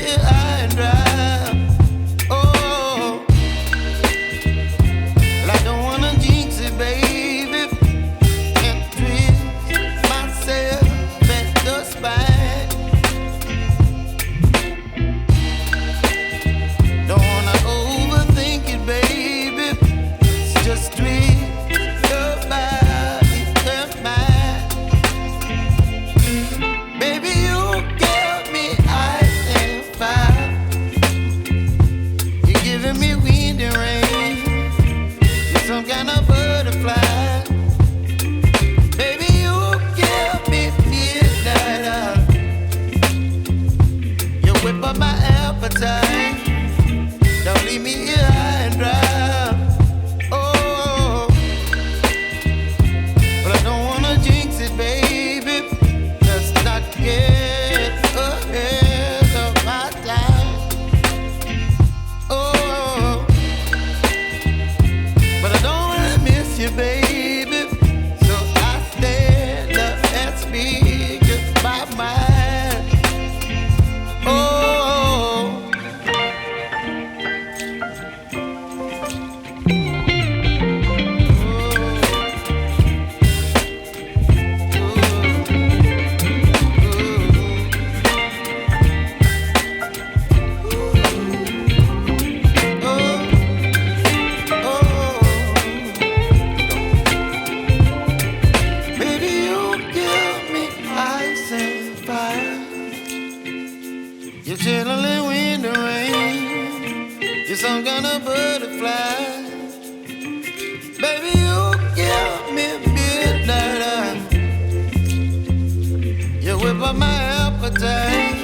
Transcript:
here high and dry. Oh, well, I don't wanna jinx it, baby, and twist myself at the spine. Don't wanna overthink it, baby. It's just twist your body and mine. Baby, you give me ice and fire. You're giving me wind and rain. You're some kind of butterfly. Baby, you give me midnight. You whip up my appetite. Don't leave me here high and dry. Oh, but I don't wanna jinx it, baby. Let's not get ahead of my time. Oh, but I don't wanna miss you, baby. So I stand up and speak my mind. Oh. Baby, you give me ice and fire. You're chilling wind and rain. You're some kind of butterfly. Baby, you give me midnight. You whip up my appetite.